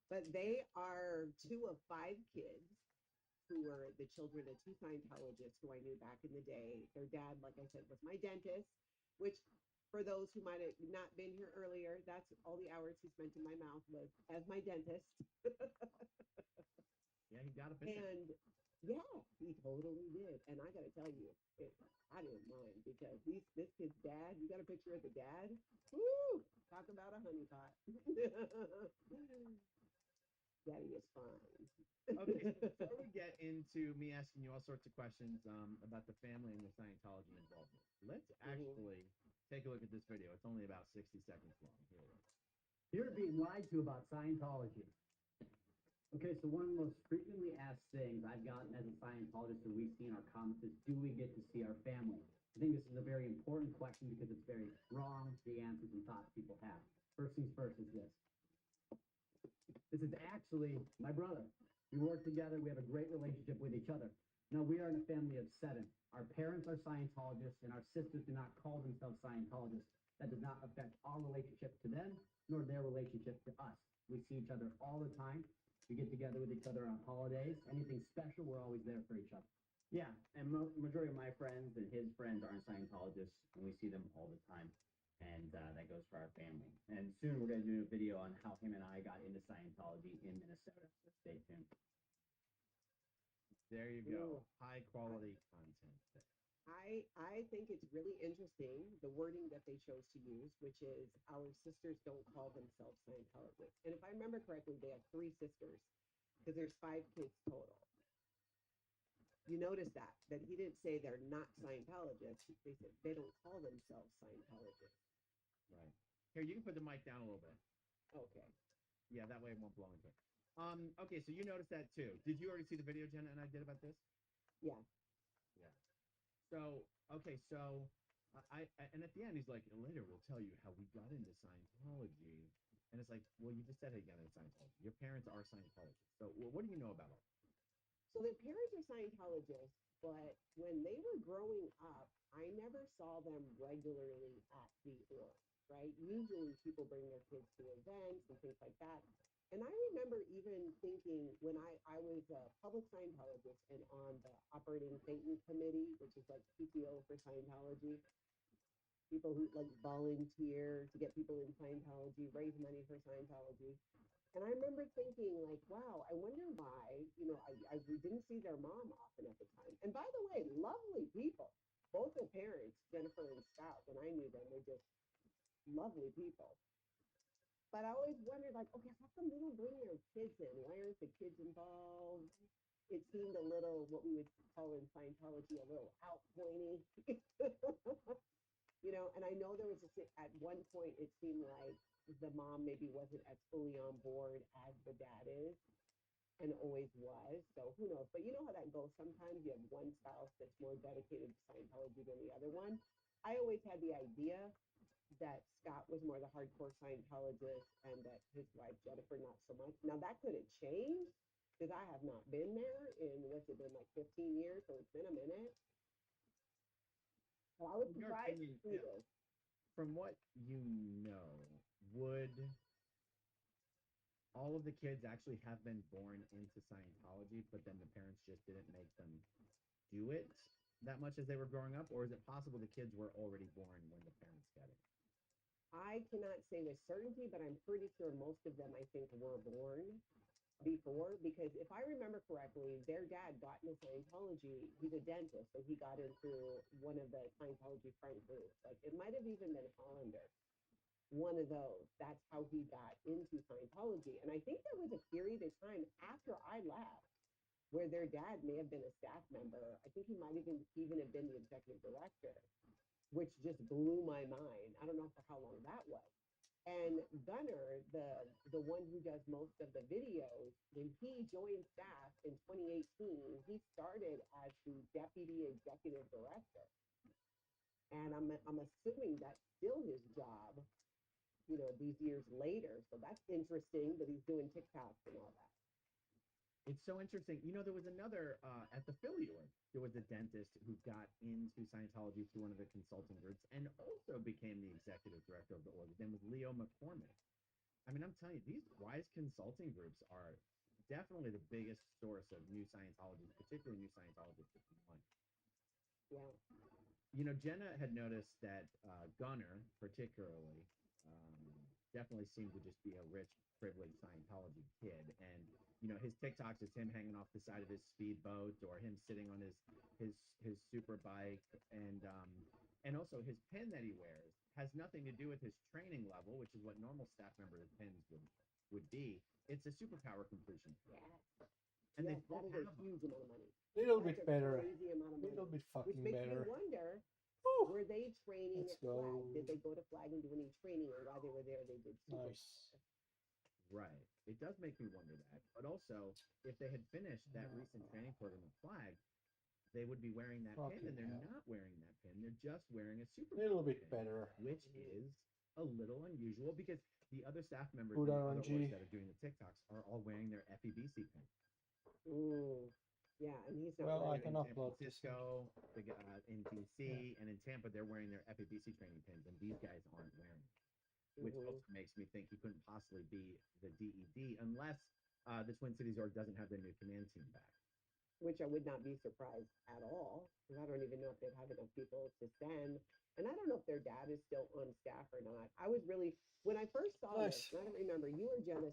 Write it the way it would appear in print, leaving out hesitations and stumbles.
But they are two of five kids who were the children of two Scientologists who I knew back in the day. Their dad, like I said, was my dentist, which for those who might have not been here earlier, that's all the hours he spent in my mouth was as my dentist. Yeah, he got up in there. And yeah, he totally did. And I got to tell you, I didn't mind because this kid's dad, you got a picture of the dad? Woo! Talk about a honeypot. Daddy is fine. Okay, so before we get into me asking you all sorts of questions about the family and the Scientology involvement, let's Mhm. actually take a look at this video. It's only about 60 seconds long. Here it is. You're being lied to about Scientology. Okay, so one of the most frequently asked things I've gotten as a Scientologist and we see in our comments is, do we get to see our family? I think this is a very important question because it's very strong, the answers and thoughts people have. First things first is this. This is actually my brother. We work together. We have a great relationship with each other. Now, we are in a family of seven. Our parents are Scientologists, and our sisters do not call themselves Scientologists. That does not affect our relationship to them, nor their relationship to us. We see each other all the time. We get together with each other on holidays. Anything special, we're always there for each other. Yeah, and majority of my friends and his friends aren't Scientologists, and we see them all the time. And that goes for our family. And soon we're going to do a video on how him and I got into Scientology in Minnesota. So stay tuned. There you Ooh, go. High I, quality content there. I think it's really interesting the wording that they chose to use, which is our sisters don't call themselves Scientologists. And if I remember correctly, they have three sisters because there's five kids total. You notice that he didn't say they're not Scientologists. They said they don't call themselves Scientologists. Right. Here, you can put the mic down a little bit. Okay. Yeah, that way it won't blow into it. Okay, so you noticed that too. Did you already see the video Jenna and I did about this? Yeah. Yeah. So, okay, so and at the end he's like, later we'll tell you how we got into Scientology. And it's like, well, you just said how you got into Scientology. Your parents are Scientologists. So, well, what do you know about it? So their parents are Scientologists, but when they were growing up, I never saw them regularly at the org, right? Usually people bring their kids to events and things like that. And I remember even thinking when I was a public Scientologist and on the operating Satan committee, which is like PTO for Scientology, people who like volunteer to get people in Scientology, raise money for Scientology. And I remember thinking, like, wow, I wonder why, we didn't see their mom often at the time. And by the way, lovely people. Both their parents, Jennifer and Scott, when I knew them, were just lovely people. But I always wondered, like, okay, how come they don't bring their kids in? Why aren't the kids involved? It seemed a little, what we would call in Scientology, a little outpointy. And I know there was at one point it seemed like the mom maybe wasn't as fully on board as the dad is and always was. So who knows? But you know how that goes. Sometimes you have one spouse that's more dedicated to Scientology than the other one. I always had the idea that Scott was more the hardcore Scientologist and that his wife Jennifer not so much. Now that could have changed because I have not been there in what's it been like 15 years, so it's been a minute. But I was In your surprised opinion, to see this. from what you know, would all of the kids actually have been born into Scientology, but then the parents just didn't make them do it that much as they were growing up? Or is it possible the kids were already born when the parents got it? I cannot say with certainty, but I'm pretty sure most of them, I think, were born before. Because if I remember correctly, their dad got into Scientology. He's a dentist, so he got into one of the Scientology friend groups. Like it might have even been Hollander, one of those. That's how he got into Scientology. And I think there was a period of time after I left where their dad may have been a staff member. I think he might even have been the executive director, which just blew my mind. I don't know for how long that was. And Gunner, the one who does most of the videos, when he joined staff in 2018, he started as the deputy executive director. And I'm assuming that's still his job, these years later. So that's interesting that he's doing TikToks and all that. It's so interesting. There was another at the Philly org. There was a dentist who got into Scientology through one of the consulting groups and also became the executive director of the org. His name was Leo McCormick. I mean, I'm telling you, these wise consulting groups are definitely the biggest source of new Scientologists, particularly new Scientologists if you want. Yeah. Jenna had noticed that Gunner, particularly, definitely seemed to just be a rich, privileged Scientology kid. And his TikToks is him hanging off the side of his speedboat, or him sitting on his super bike, and also his pin that he wears has nothing to do with his training level, which is what normal staff members' pins would be. It's a superpower completion. Yeah. And they Yes, that both is a have them. huge amount of money. Little That's bit a better. crazy amount of Little money. bit Which fucking makes me better. wonder, Whew. were they training Let's at Flag? go. Did they go to Flag and do any training, or while they were there, they did super? Nice. Right. It does make me wonder that. But also, if they had finished that recent training program at Flag, they would be wearing that pin, Fucking and they're hell. not wearing that pin. They're just wearing a super Little bit pin, better. which is a little unusual because the other staff members Good from the other orgs RNG. that are doing the TikToks are all wearing their FEBC pin. Ooh, yeah, and he's not Well, I wearing can In it. San upload this one. Francisco, in DC, and in Tampa, they're wearing their FEBC training pins, and these guys aren't wearing it, which Hmm. also makes me think he couldn't possibly be the DED unless the Twin Cities org doesn't have their new command team back. Which I would not be surprised at all, because I don't even know if they'd have enough people to send. And I don't know if their dad is still on staff or not. I was really, when I first saw this, Nice. and I don't remember, you or Jenna